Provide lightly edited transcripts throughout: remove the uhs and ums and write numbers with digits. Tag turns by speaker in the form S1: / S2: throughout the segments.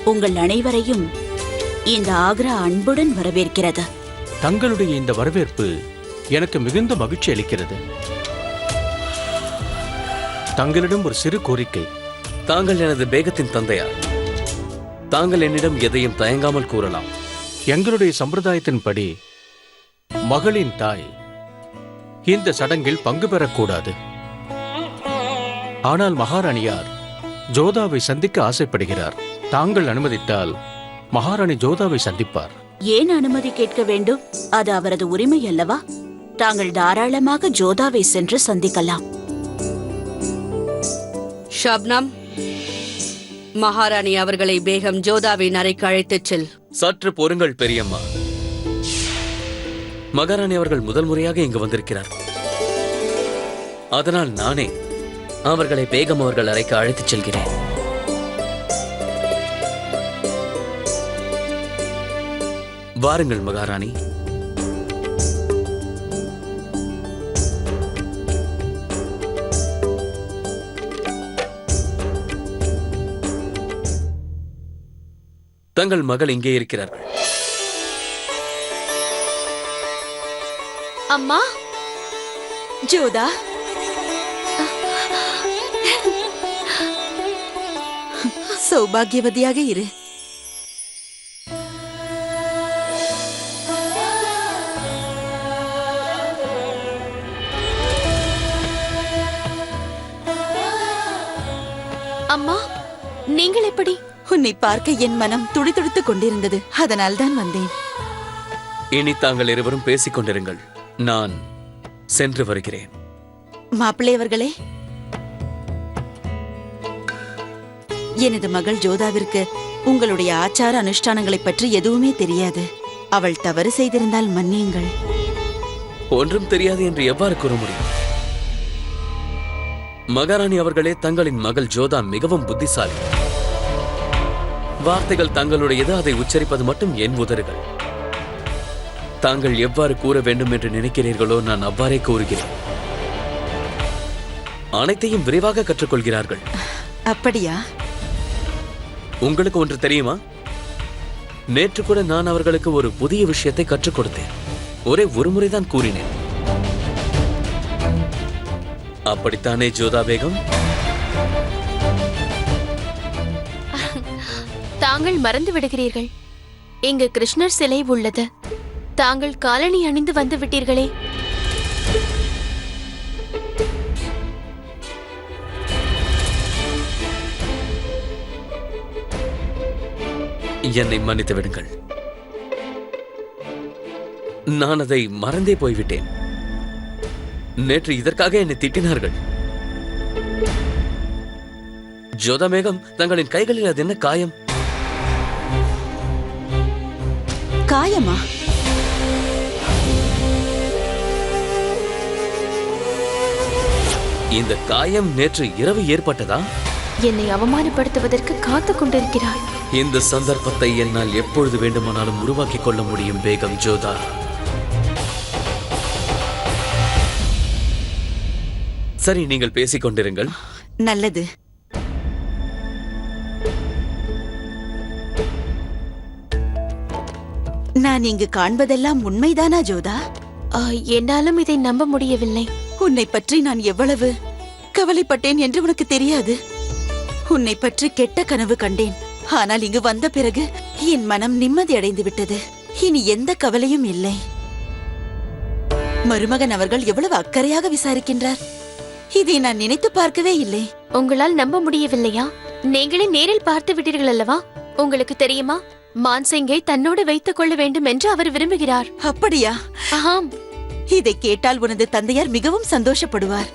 S1: உங்கள் அனைவரையும் இந்த ஆக்ரா அன்புடன் வரவேற்கிறது.
S2: தங்களுடைய இந்த வரவேற்பு எனக்கு மிகுந்த மகிழ்ச்சி அளிக்கிறது. தங்களிடம் ஒரு சிறு கோரிக்கை.
S3: தாங்கள் எனது பேகத்தின் தந்தையார். தாங்கள் என்னிடம் எதையும் தயங்காமல் கூறலாம்.
S2: எங்களுடைய சம்பிரதாயத்தின்படி மகளின் தாய் இந்த சடங்கில் பங்கு பெறக்கூடாது. ஆனால் மகாராணியார் ஜோதாவை சந்திக்க ஆசைப்படுகிறார். தாங்கள் அனுமதித்தால் மகாராணி ஜோதாவை சந்திப்பார்.
S1: ஏன் அனுமதி கேட்க வேண்டும்? அது அவரது உரிமை அல்லவா? தாங்கள் தாராளமாக ஜோதாவை சென்று சந்திக்கலாம்.
S4: ஷப்னம், மகாராணி அவர்களை பேகம் ஜோதாவின் அறைக்கு அழைத்துச் செல்.
S3: சற்று பொறுங்கள் பெரியம்மா. மகாராணி அவர்கள் முதல் முறையாக இங்கு வந்திருக்கிறார். அதனால் நானே அவர்களை பேகம் அவர்கள் அறைக்கு அழைத்துச் செல்கிறேன். வாருங்கள் மகாராணி. தங்கள் மகள் இங்கே இருக்கிறார்கள்.
S5: அம்மா,
S1: ஜோதா, சௌபாகியவதியாக இரு.
S5: அம்மா, நீங்கள் எப்படி?
S1: உன்னை பார்க்க என் மனம் துடிதுடித்துக் கொண்டிருந்தது. அதனால் தான் வந்தேன்.
S3: இனி தாங்கள் இருவரும் பேசிக் கொண்டிருங்கள். நான் சென்று வருகிறேன்.
S1: மாப்பிள்ளை அவர்களே, எனது மகள் ஜோதாவிற்கு உங்களுடைய ஆச்சார அனுஷ்டானங்களை பற்றி எதுவுமே தெரியாது. அவள் தவறு செய்திருந்தால் மன்னியுங்கள்.
S3: ஒன்றும் தெரியாது என்று எவ்வாறு கூற முடியும்? மகாராணி அவர்களே, தங்களின் மகள் ஜோதா மிகவும் புத்திசாலி. வார்த்தைகள் தங்களுடையது, அதை உச்சரிப்பது மட்டும் என் உதறுகள். தாங்கள் எவ்வாறு கூற வேண்டும் என்று நினைக்கிறீர்களோ நான் அவ்வாறே கூறுகிறேன். அனைத்தையும் விரைவாக கற்றுக்கொள்கிறார்கள்.
S1: அப்படியா?
S3: உங்களுக்கு ஒன்று தெரியுமா? நேற்று கூட நான் அவர்களுக்கு ஒரு புதிய விஷயத்தை கற்றுக் கொடுத்தேன். ஒரே ஒரு முறைதான் கூறினேன். அப்படித்தானே ஜோதா பேகம்?
S5: தாங்கள் மறந்து விடுகிறீர்கள். இங்கு கிருஷ்ணர் சிலை உள்ளது. தாங்கள் காலணி அணிந்து வந்து விட்டீர்களே.
S3: என்னை மன்னித்து விடுங்கள். நான் அதை மறந்தே போய்விட்டேன். நேற்று இதற்காக என்னை திட்டினார்கள். ஜோதா மேகம், தங்களின் கைகளில் அது என்ன காயம்?
S1: காயமா?
S3: இந்த காயம் நேற்று இரவு ஏற்பட்டதா?
S5: என்னை அவமானப்படுத்துவதற்கு காத்துக் கொண்டிருக்கிறாள்.
S3: இந்த சந்தர்ப்பத்தை என்னால் எப்பொழுது வேண்டுமானாலும் உருவாக்கிக் கொள்ள முடியும் பேகம் ஜோதா. சரி, நீங்கள் பேசிக் கொண்டிருங்கள்.
S1: நல்லது. நான் இங்கு காண்பதெல்லாம் உண்மைதானா ஜோதா?
S5: என்னாலும் இதை நம்ப முடியவில்லை.
S1: உன்னை பற்றி நான் எவ்வளவு கவலைப்பட்டேன் என்று உனக்கு தெரியாது. உன்னை பற்றி கெட்ட கனவு கண்டேன். ஆனால் இங்கு வந்த பிறகு என் மனம் நிம்மதி அடைந்து விட்டது. இனி எந்த கவலையும் இல்லை. மருமகன் அவர்கள் எவ்வளவு அக்கறையாக விசாரிக்கின்றார். இதை நான் நினைத்து பார்க்கவே இல்லை.
S5: உங்களால் நம்ப முடியவில்லையா? நீங்களே நேரில் பார்த்து விட்டீர்கள் அல்லவா? உங்களுக்கு தெரியுமா, மான்சிங்கை தன்னோடு வைத்துக் கொள்ள வேண்டும் என்று அவர் விரும்புகிறார்.
S1: அப்படியா?
S5: ஆம்.
S1: இதை கேட்டால் உனது தந்தையார் மிகவும் சந்தோஷப்படுவார்.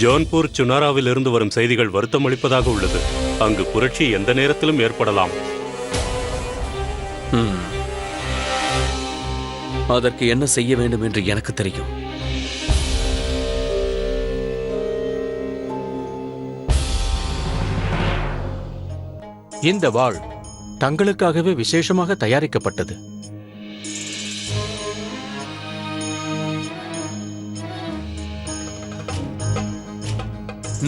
S6: ஜோன்பூர் சுனாராவில் இருந்து வரும் செய்திகள் வருத்தமளிப்பதாக உள்ளது. அங்கு புரட்சி எந்த நேரத்திலும் ஏற்படலாம்.
S3: அதற்கு என்ன செய்ய வேண்டும் என்று எனக்கு தெரியும்.
S2: இந்த வாள் தங்களுக்காகவே விசேஷமாக தயாரிக்கப்பட்டது.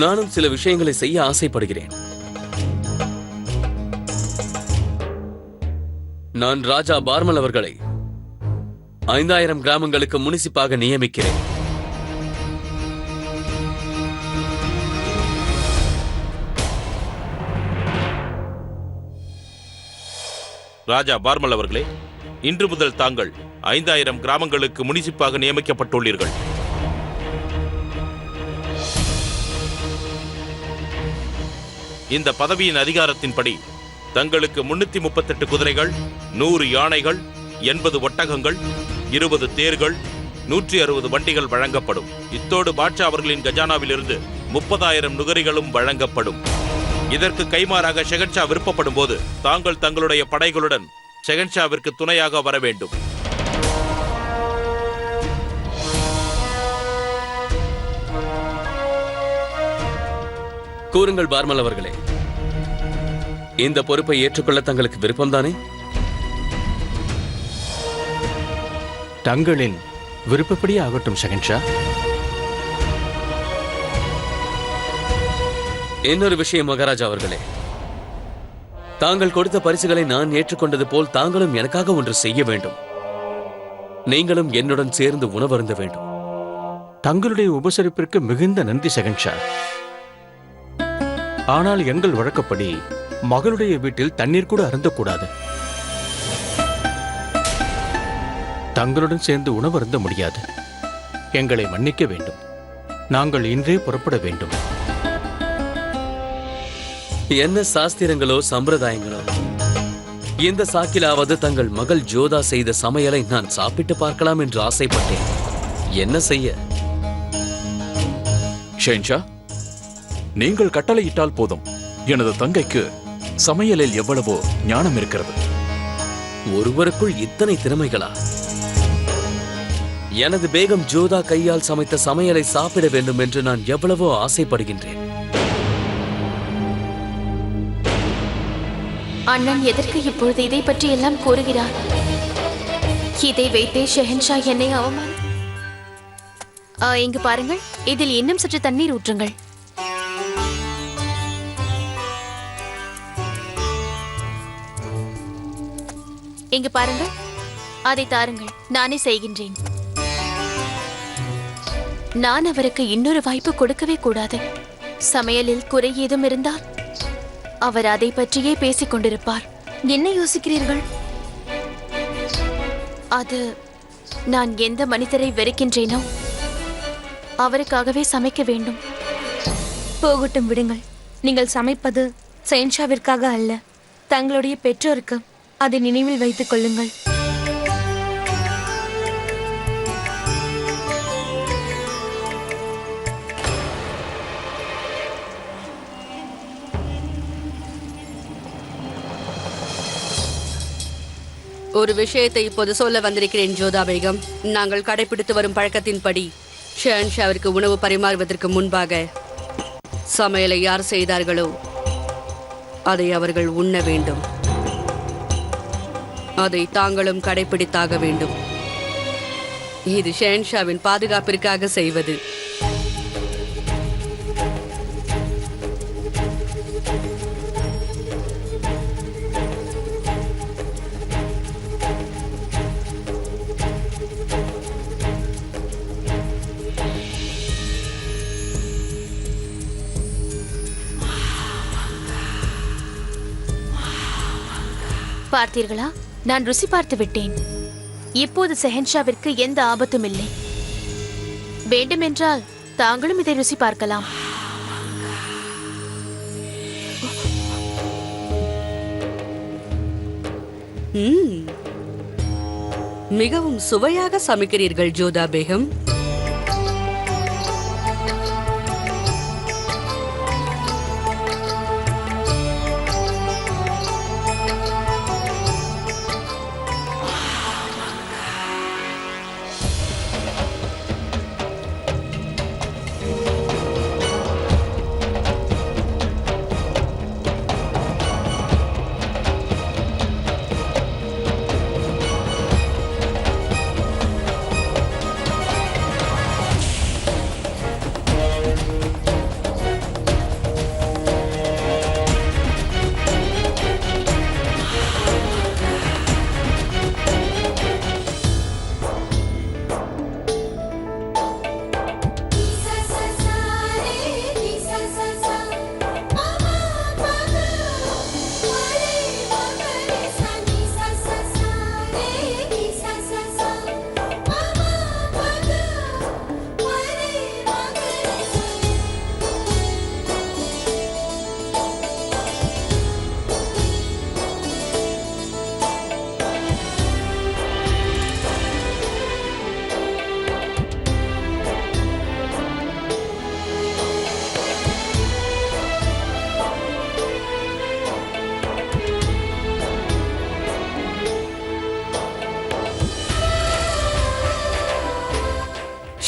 S3: நானும் சில விஷயங்களை செய்ய ஆசைப்படுகிறேன். நான் ராஜா பார்மல் அவர்களை 5000 கிராமங்களுக்கு முனிசிப்பாக நியமிக்கிறேன்.
S7: ராஜா பார்மல் அவர்களே, இன்று முதல் தாங்கள் 5000 கிராமங்களுக்கு முனிசிப்பாக நியமிக்கப்பட்டுள்ளீர்கள். இந்த பதவியின் அதிகாரத்தின்படி தங்களுக்கு 338 குதிரைகள், 100 யானைகள், 80 ஒட்டகங்கள், 20 தேர்கள், 160 வண்டிகள் வழங்கப்படும். இத்தோடு பாட்ஷா அவர்களின் கஜானாவிலிருந்து 30,000 நுகரிகளும் வழங்கப்படும். இதற்கு கைமாறாக ஷெகன்ஷா விருப்பப்படும் போது தாங்கள் தங்களுடைய படைகளுடன் ஷெகன்ஷாவிற்கு துணையாக வர வேண்டும்.
S3: கூறுங்கள் பார்மல் அவர்களே, இந்த பொறுப்பை ஏற்றுக்கொள்ள தங்களுக்கு விருப்பம்தானே?
S2: தங்களின் விருப்பப்படியே ஆகட்டும் ஷெகன்ஷா.
S3: இன்னொரு விஷயம் மகாராஜா அவர்களே, தாங்கள் கொடுத்த பரிசுகளை நான் ஏற்றுக்கொண்டது போல் தாங்களும் எனக்காக ஒன்று செய்ய வேண்டும். நீங்களும் என்னுடன் சேர்ந்து உணவருந்த வேண்டும்.
S2: தங்களுடைய உபசரிப்பிற்கு மிகுந்த நன்றி ஷெகன்ஷா. ஆனால் எங்கள் வழக்கப்படி மகளுடைய வீட்டில் தண்ணீர் கூட அருந்தக்கூடாது. தங்களுடன் சேர்ந்து உணவருந்த முடியாது. எங்களை மன்னிக்க வேண்டும். நாங்கள் இன்றே புறப்பட வேண்டும்.
S3: என்ன சாஸ்திரங்களோ சம்பிரதாயங்களோ, இந்த சாக்கிலாவது தங்கள் மகள் ஜோதா செய்த சமையலை நான் சாப்பிட்டு பார்க்கலாம் என்று ஆசைப்பட்டேன். என்ன செய்ய?
S8: ஷென்ஷா, நீங்கள் கட்டளையிட்டால் போதும். எனது தங்கைக்கு சமையலில் எவ்வளவோ ஞானம் இருக்கிறது.
S3: ஒருவருக்குள் இத்தனை திறமைகளா? எனது பேகம் ஜோதா கையால் சமைத்த சமையலை சாப்பிட வேண்டும் என்று நான் எவ்வளவோ ஆசைப்படுகின்றேன்.
S5: அண்ணன் எதற்கு இப்பொழுது இதை பற்றி எல்லாம் கூறுகிறார்? இதை வைத்தே ஷெஹன்ஷா என்னை அவமானம். இங்கு பாருங்கள், இதில் இன்னும் சற்று தண்ணீர் ஊற்றுங்கள். இங்கு பாருங்கள், அதை தாருங்கள், நானே செய்கின்றேன். நான் அவருக்கு இன்னொரு வாய்ப்பு கொடுக்கவே கூடாது. சமையலில் குறை ஏதும் இருந்தால் அவர் அதை பற்றியே பேசிக் கொண்டிருப்பார். என்ன யோசிக்கிறீர்கள்? அது நான் எந்த மனிதரை வெறுக்கின்றேனோ அவருக்காகவே சமைக்க வேண்டும்.
S9: போகட்டும், விடுங்கள். நீங்கள் சமைப்பது ஷெஹன்ஷாவிற்காக அல்ல, தங்களுடைய பெற்றோருக்கு. அதை நினைவில் வைத்துக் கொள்ளுங்கள்.
S4: ஒரு விஷயத்தை இப்போது சொல்ல வந்திருக்கிறேன் ஜோதா பேகம். நாங்கள் கடைபிடித்து வரும் பழக்கத்தின்படி ஷெஹன்ஷாவிற்கு உணவு பரிமாறுவதற்கு முன்பாக சமையலை யார் செய்தார்களோ அதை அவர்கள் உண்ண வேண்டும். அதை தாங்களும் கடைபிடித்தாக வேண்டும். இது ஷெஹன்ஷாவின் பாதுகாப்பிற்காக செய்வது.
S5: பார்த்தீர்களா? நான் ருசி பார்த்து விட்டேன். இப்போது ஷெஹன்ஷாவிற்கு எந்த ஆபத்தும் இல்லை. வேண்டுமென்றால் தாங்களும் இதை ருசி பார்க்கலாம்.
S4: மிகவும் சுவையாக சமைக்கிறீர்கள் ஜோதா பேகம்.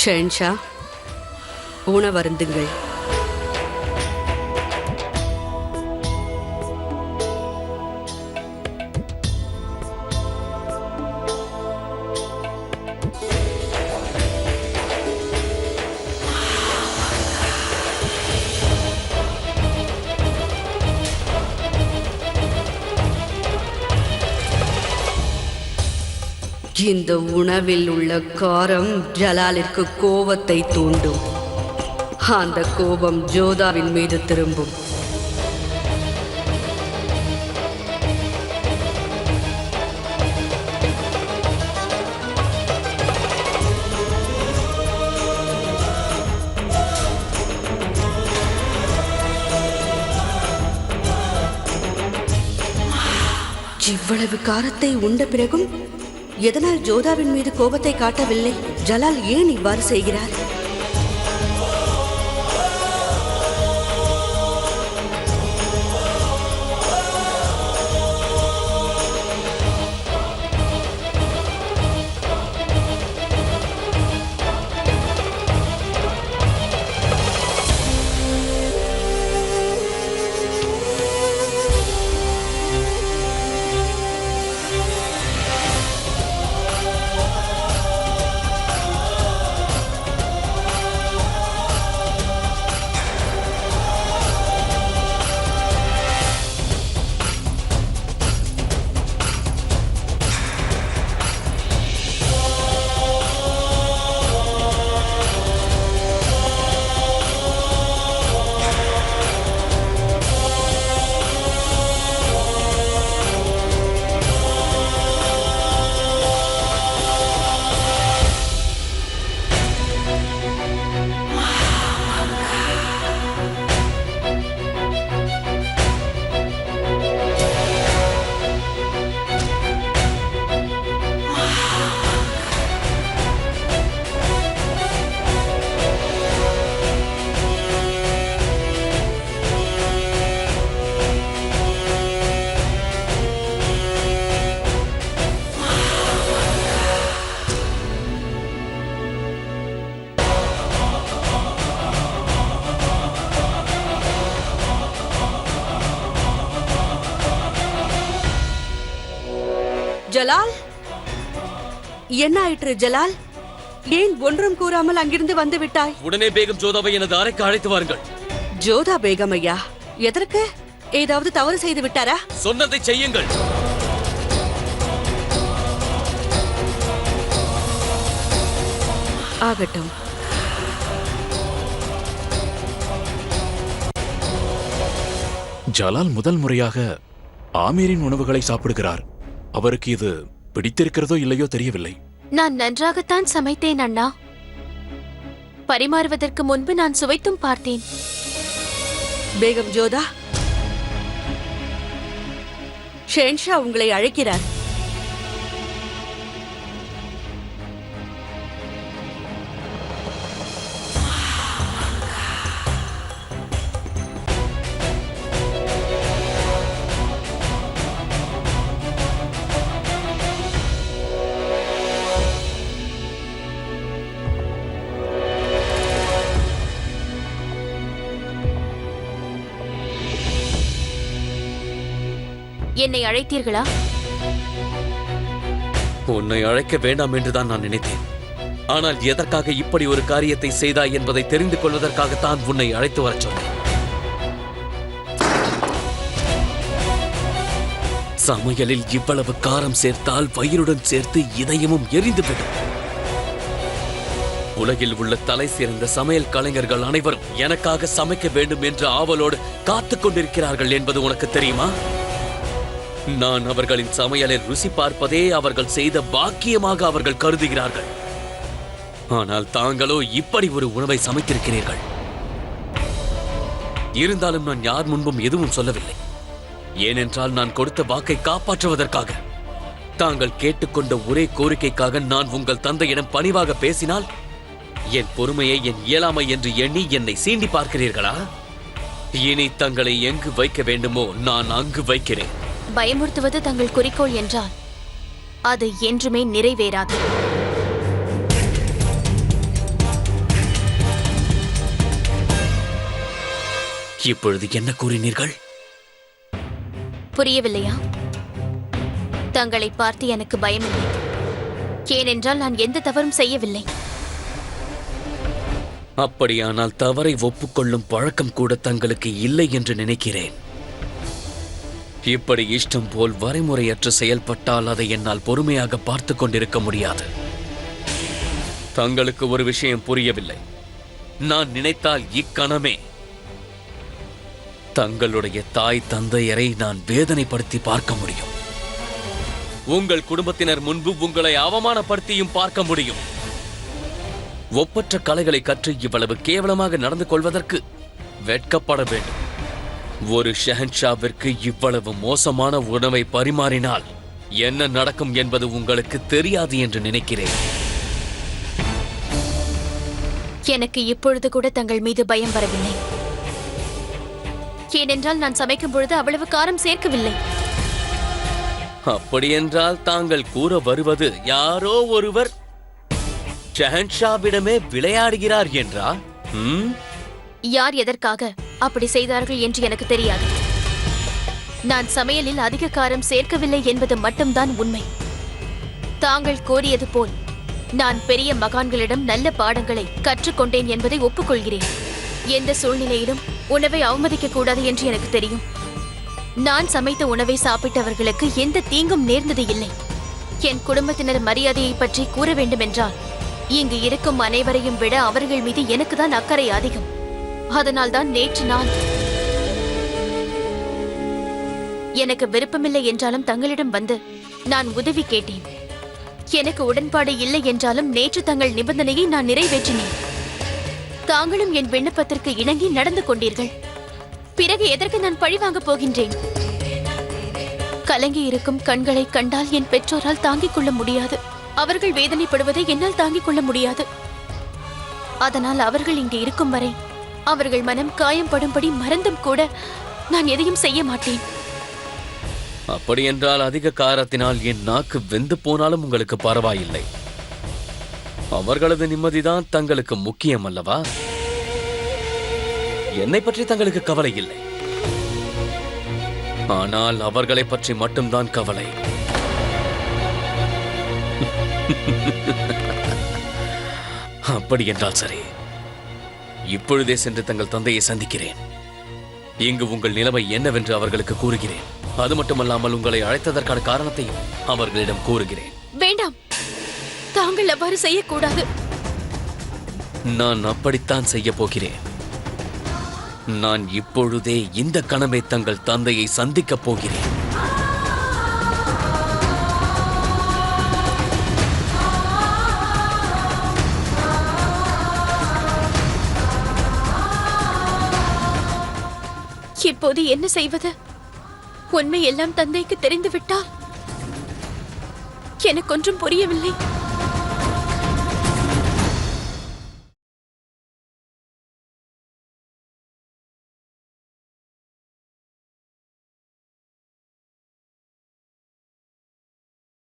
S4: ஷென்ஷா, உணவருந்துங்கள். இந்த உணவில் உள்ள காரம் ஜலாலிற்கு கோபத்தை தூண்டும். அந்த கோபம் ஜோதாவின் மீது திரும்பும். இவ்வளவு காரத்தை உண்ட பிறகும் எதனால் ஜோதாவின் மீது கோபத்தை காட்டவில்லை? ஜலால் ஏன் இவ்வாறு செய்கிறார்? ஜலால், என்ன ஆயிற்று ஜலால்? ஏன் ஒன்றும் கூறாமல் அங்கிருந்து வந்து விட்டாய்?
S3: உடனே பேகம் ஜோதாவை எனது அறைக்கு அழைத்து வாருங்கள்.
S4: ஜோதா பேகம் ஐயா, எதற்கு? ஏதாவது தவறு செய்து விட்டாரா?
S3: சொன்னதை செய்யுங்கள்.
S4: ஆகட்டும்.
S8: ஜலால் முதல் முறையாக ஆமீரின் உணவுகளை சாப்பிடுகிறார். அவருக்கு இது பிடித்திருக்கிறதோ இல்லையோ தெரியவில்லை.
S5: நான் நன்றாகத்தான் சமைத்தேன் அண்ணா. பரிமாறுவதற்கு முன்பு நான் சுவைத்தும் பார்த்தேன்.
S4: பேகம் ஜோதா, ஷென்ஷா உங்களை அழைக்கிறார்.
S5: என்னை அழைத்தீர்களா?
S3: உன்னை அழைக்க வேண்டாம் என்றுதான் நான் நினைத்தேன். ஆனால் எதற்காக இப்படி ஒரு காரியத்தை செய்தாய் என்பதை தெரிந்து கொள்வதற்காகத்தான் உன்னை அழைத்து வரச் சொன்னேன். சமையலில் இவ்வளவு காரம் சேர்த்தால் வயிறுடன் சேர்த்து இதயமும் எரிந்துவிடும். உலகில் உள்ள தலை சிறந்த சமையல் கலைஞர்கள் அனைவரும் எனக்காக சமைக்க வேண்டும் என்ற ஆவலோடு காத்துக் கொண்டிருக்கிறார்கள் என்பது உனக்கு தெரியுமா? நான் அவர்களின் சமையலை ருசி பார்ப்பதே அவர்கள் செய்த பாக்கியமாக அவர்கள் கருதுகிறார்கள். ஆனால் தாங்களோ இப்படி ஒரு உணவை சமைத்திருக்கிறீர்கள். இருந்தாலும் நான் யார் முன்பும் எதுவும் சொல்லவில்லை. ஏனென்றால் நான் கொடுத்த வாக்கை காப்பாற்றுவதற்காக. தாங்கள் கேட்டுக்கொண்ட ஒரே கோரிக்கைக்காக நான் உங்கள் தந்தையிடம் பணிவாக பேசினால் என் பொறுமையை என் இயலாமை என்று எண்ணி என்னை சீண்டி பார்க்கிறீர்களா? இனி தங்களை எங்கு வைக்க வேண்டுமோ நான் அங்கு வைக்கிறேன்.
S5: பயமுறுத்துவது தங்கள் குறிக்கோள் என்றால் அது என்றுமே நிறைவேறாது.
S3: இப்பொழுது என்ன கூறினீர்கள்?
S5: புரியவில்லையா? தங்களை பார்த்து எனக்கு பயமில்லை. ஏனென்றால் நான் எந்த தவறும் செய்யவில்லை.
S3: அப்படியானால் தவறை ஒப்புக்கொள்ளும் பழக்கம் கூட தங்களுக்கு இல்லை என்று நினைக்கிறேன். இப்படி இஷ்டம் போல் வரைமுறையற்று செயல்பட்டால் அதை என்னால் பொறுமையாக பார்த்து கொண்டிருக்க முடியாது. தங்களுக்கு ஒரு விஷயம் புரியவில்லை. நான் நினைத்தால் இக்கணமே தங்களுடைய தாய் தந்தையரை நான் வேதனைப்படுத்தி பார்க்க முடியும். உங்கள் குடும்பத்தினர் முன்பு உங்களை அவமானப்படுத்தியும் பார்க்க முடியும். ஒப்பற்ற கலைகளை கற்று இவ்வளவு கேவலமாக நடந்து கொள்வதற்கு வெட்கப்பட வேண்டும். ஒரு ஷெஹன்ஷாவிற்கு இவ்வளவு மோசமான உணவை பரிமாறினால் என்ன நடக்கும் என்பது உங்களுக்கு தெரியாது என்று நினைக்கிறேன்.
S5: எனக்கு இப்பொழுது கூட தங்கள் மீது பயம் வரவில்லை. ஏனென்றால் நான் சமைக்கும் பொழுது அவ்வளவு காரம் சேர்க்கவில்லை.
S3: அப்படியென்றால் தாங்கள் கூற வருவது யாரோ ஒருவர் ஷெஹன்ஷாவிடமே விளையாடுகிறார் என்றா?
S5: யார் எதற்காக அப்படி செய்தார்கள் என்று எனக்கு தெரியாது. நான் சமையலில் அதிக காரம் சேர்க்கவில்லை என்பது மட்டும்தான் உண்மை. தாங்கள் கோரியது போல் நான் பெரிய மகான்களிடம் நல்ல பாடங்களை கற்றுக்கொண்டேன் என்பதை ஒப்புக்கொள்கிறேன். எந்த சூழ்நிலையிலும் உணவை அவமதிக்க கூடாது என்று எனக்கு தெரியும். நான் சமைத்த உணவை சாப்பிட்டவர்களுக்கு எந்த தீங்கும் நேர்ந்தது இல்லை. என் குடும்பத்தினர் மரியாதையை பற்றி கூற வேண்டும் என்றால் இங்கு இருக்கும் அனைவரையும் விட அவர்கள் மீது எனக்கு தான் அக்கறை அதிகம். அதனால்தான் நேற்று நான் எனக்கு விருப்பமில்லை என்றாலும் தங்களிடம் வந்து நான் உதவி கேட்டேன். எனக்கு உடன்பாடு இல்லை என்றாலும் நேற்று தங்கள் நிபந்தனையை நான் நிறைவேற்றினேன். தாங்களும் என் விண்ணப்பத்திற்கு இணங்கி நடந்து கொண்டீர்கள். பிறகு எதற்கு நான் பழிவாங்க போகின்றேன்? கலங்கி இருக்கும் கண்களை கண்டால் என் பெற்றோரால் தாங்கிக் கொள்ள முடியாது. அவர்கள் வேதனைப்படுவதை என்னால் தாங்கிக் கொள்ள முடியாது. அதனால் அவர்கள் இங்கே இருக்கும் வரை அவர்கள் மனம் காயம்படும்படி மறந்தும் கூட நான் எதையும் செய்ய மாட்டேன்.
S3: அப்படியென்றால் அதிக காரத்தினால் என் நாக்கு வெந்து போனாலும் உங்களுக்கு பரவாயில்லை. அவர்களது நிம்மதிதான் தங்களுக்கு முக்கியம் அல்லவா? என்னை பற்றி தங்களுக்கு கவலை இல்லை. ஆனால் அவர்களை பற்றி மட்டும்தான் கவலை. அப்படி என்றால் சரி, இப்பொழுதே சென்று தங்கள் தந்தையை சந்திக்கிறேன். இங்கு உங்கள் நிலைமை என்னவென்று அவர்களுக்கு கூறுகிறேன். அது மட்டுமல்லாமல் உங்களை அழைத்ததற்கான காரணத்தையும் அவர்களிடம் கூறுகிறேன்.
S5: வேண்டாம், தாங்கள் அவ்வாறு செய்யக்கூடாது.
S3: நான் அப்படித்தான் செய்ய போகிறேன். நான் இப்பொழுதே இந்த கணமே தங்கள் தந்தையை சந்திக்கப் போகிறேன்.
S5: இப்போது என்ன செய்வது? உண்மை எல்லாம் தந்தைக்கு தெரிந்துவிட்டால் எனக்கு ஒன்றும் புரியவில்லை.